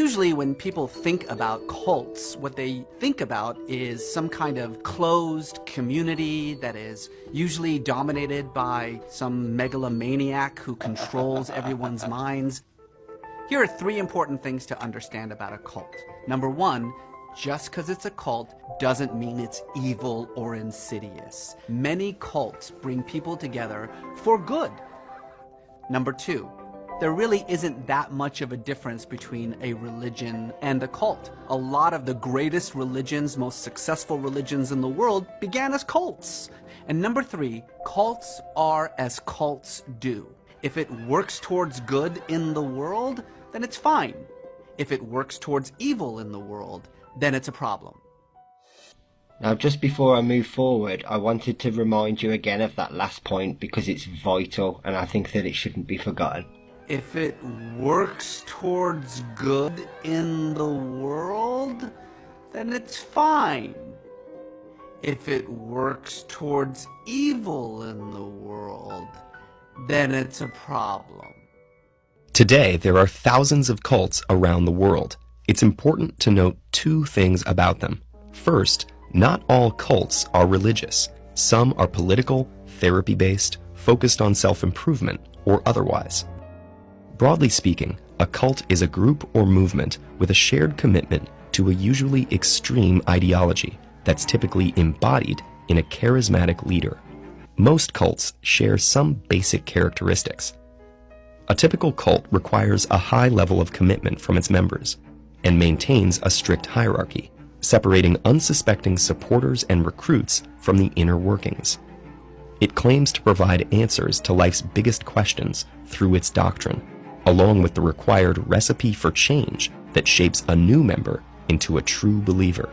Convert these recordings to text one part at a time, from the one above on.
Usually when people think about cults, what they think about is some kind of closed community that is usually dominated by some megalomaniac who controls everyone's minds. Here are 3 important things to understand about a cult. Number 1, just because it's a cult doesn't mean it's evil or insidious. Many cults bring people together for good. Number 2, there really isn't that much of a difference between a religion and a cult. A lot of the greatest religions, most successful religions in the world began as cults. And number 3, cults are as cults do. If it works towards good in the world, then it's fine. If it works towards evil in the world, then it's a problem. Now, just before I move forward, I wanted to remind you again of that last point because it's vital and I think that it shouldn't be forgotten. If it works towards good in the world, then it's fine. If it works towards evil in the world, then it's a problem. Today, there are thousands of cults around the world. It's important to note 2 things about them. First, not all cults are religious. Some are political, therapy-based, focused on self-improvement, or otherwise. Broadly speaking, a cult is a group or movement with a shared commitment to a usually extreme ideology that's typically embodied in a charismatic leader. Most cults share some basic characteristics. A typical cult requires a high level of commitment from its members and maintains a strict hierarchy, separating unsuspecting supporters and recruits from the inner workings. It claims to provide answers to life's biggest questions through its doctrine, along with the required recipe for change that shapes a new member into a true believer.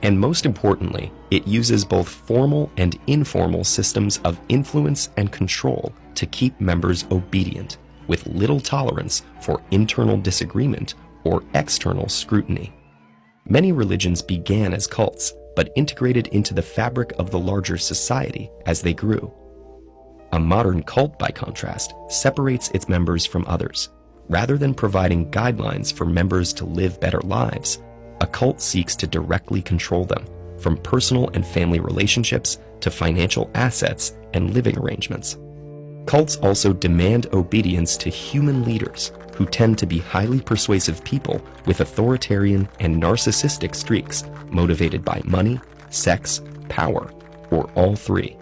And most importantly, it uses both formal and informal systems of influence and control to keep members obedient, with little tolerance for internal disagreement or external scrutiny. Many religions began as cults, but integrated into the fabric of the larger society as they grew. A modern cult, by contrast, separates its members from others. Rather than providing guidelines for members to live better lives, a cult seeks to directly control them, from personal and family relationships to financial assets and living arrangements. Cults also demand obedience to human leaders, who tend to be highly persuasive people with authoritarian and narcissistic streaks motivated by money, sex, power, or all 3.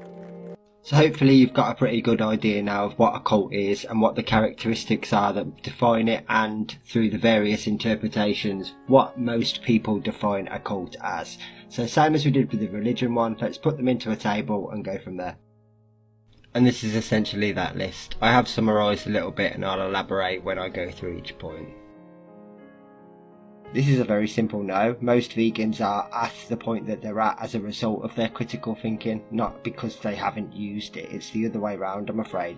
So hopefully you've got a pretty good idea now of what a cult is and what the characteristics are that define it, and through the various interpretations, what most people define a cult as. So same as we did with the religion one, let's put them into a table and go from there. And this is essentially that list. I have summarised a little bit and I'll elaborate when I go through each point. This is a very simple no. Most vegans are at the point that they're at as a result of their critical thinking, not because they haven't used it. It's the other way around, I'm afraid.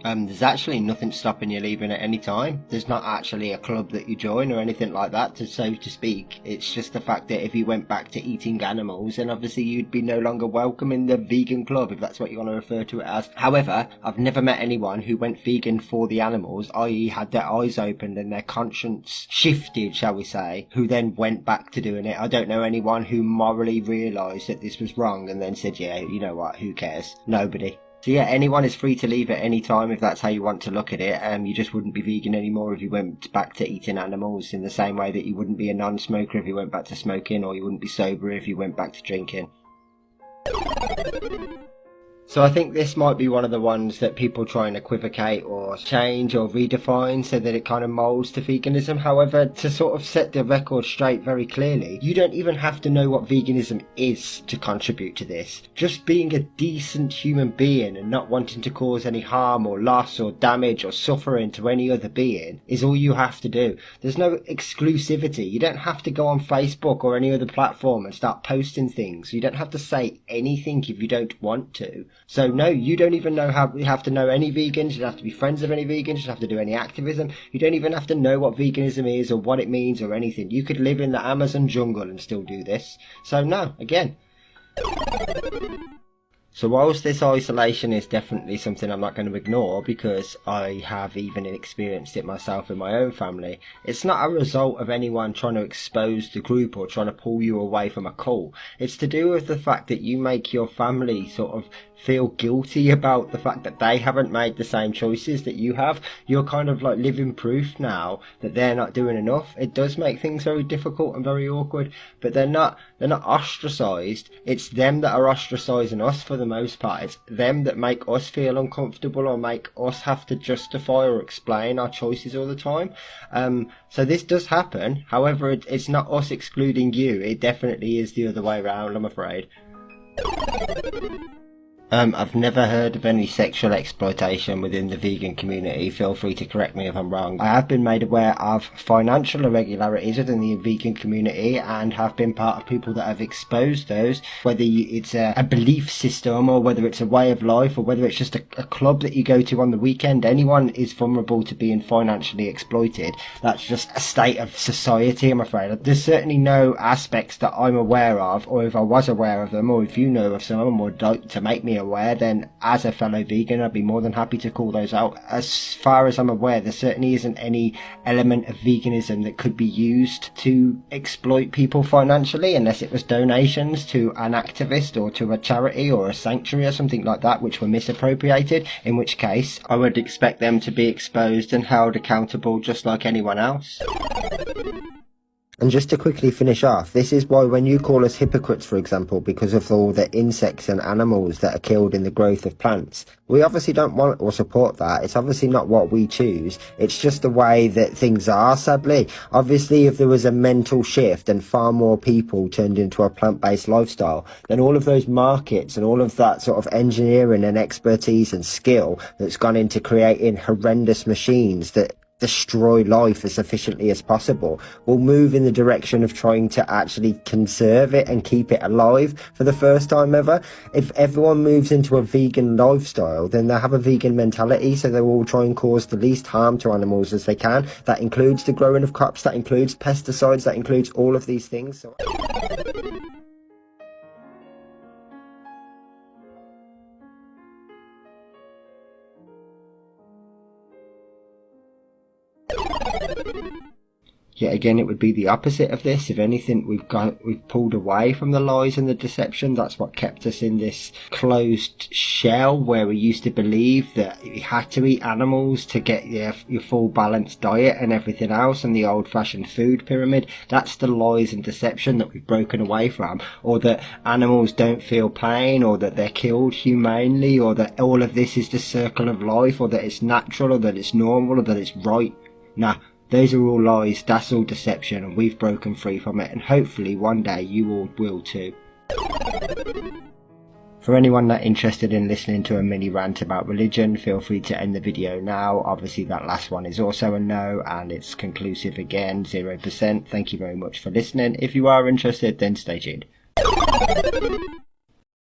There's actually nothing stopping you leaving at any time. There's not actually a club that you join or anything like that, so to speak. It's just the fact that if you went back to eating animals, then obviously you'd be no longer welcome in the vegan club, if that's what you want to refer to it as. However, I've never met anyone who went vegan for the animals, i.e. had their eyes opened and their conscience shifted, shall we say, who then went back to doing it. I don't know anyone who morally realised that this was wrong and then said, yeah, you know what, who cares? Nobody. So yeah, anyone is free to leave at any time if that's how you want to look at it. You just wouldn't be vegan anymore if you went back to eating animals, in the same way that you wouldn't be a non-smoker if you went back to smoking, or you wouldn't be sober if you went back to drinking. So I think this might be one of the ones that people try and equivocate or change or redefine so that it kind of moulds to veganism. However, to sort of set the record straight very clearly, you don't even have to know what veganism is to contribute to this. Just being a decent human being and not wanting to cause any harm or loss or damage or suffering to any other being is all you have to do. There's no exclusivity. You don't have to go on Facebook or any other platform and start posting things. You don't have to say anything if you don't want to. So no, you don't even have to know any vegans. You don't have to be friends of any vegans. You don't have to do any activism. You don't even have to know what veganism is or what it means or anything. You could live in the Amazon jungle and still do this. So no, again. So whilst this isolation is definitely something I'm not going to ignore because I have even experienced it myself in my own family, it's not a result of anyone trying to expose the group or trying to pull you away from a cult. It's to do with the fact that you make your family sort of feel guilty about the fact that they haven't made the same choices that you have. You're kind of like living proof now that they're not doing enough. It does make things very difficult and very awkward, but they're not ostracized. It's them that are ostracizing us for the most part. It's them that make us feel uncomfortable or make us have to justify or explain our choices all the time. So this does happen. However, it's not us excluding you. It definitely is the other way around, I'm afraid. I've never heard of any sexual exploitation within the vegan community. Feel free to correct me if I'm wrong. I have been made aware of financial irregularities within the vegan community and have been part of people that have exposed those, whether it's a belief system or whether it's a way of life or whether it's just a club that you go to on the weekend. Anyone is vulnerable to being financially exploited. That's just a state of society, I'm afraid. There's certainly no aspects that I'm aware of, or if I was aware of them, or if you know of some or would like to make me aware, then as a fellow vegan I'd be more than happy to call those out. As far as I'm aware, there certainly isn't any element of veganism that could be used to exploit people financially, unless it was donations to an activist or to a charity or a sanctuary or something like that which were misappropriated, in which case I would expect them to be exposed and held accountable just like anyone else. And just to quickly finish off, this is why when you call us hypocrites, for example, because of all the insects and animals that are killed in the growth of plants, we obviously don't want or support that. It's obviously not what we choose. It's just the way that things are, sadly. Obviously, if there was a mental shift and far more people turned into a plant-based lifestyle, then all of those markets and all of that sort of engineering and expertise and skill that's gone into creating horrendous machines that destroy life as efficiently as possible will move in the direction of trying to actually conserve it and keep it alive for the first time ever. If everyone moves into a vegan lifestyle, then they have a vegan mentality, so they will try and cause the least harm to animals as they can. That includes the growing of crops, that includes pesticides, that includes all of these things. So yet again, it would be the opposite of this. If anything, we've pulled away from the lies and the deception. That's what kept us in this closed shell where we used to believe that you had to eat animals to get your full balanced diet and everything else, and the old-fashioned food pyramid. That's the lies and deception that we've broken away from, or that animals don't feel pain, or that they're killed humanely, or that all of this is the circle of life, or that it's natural, or that it's normal, or that it's right. Nah. Those are all lies, that's all deception, and we've broken free from it, and hopefully one day you all will too. For anyone not interested in listening to a mini rant about religion, feel free to end the video now. Obviously that last one is also a no, and it's conclusive again, 0%. Thank you very much for listening. If you are interested, then stay tuned.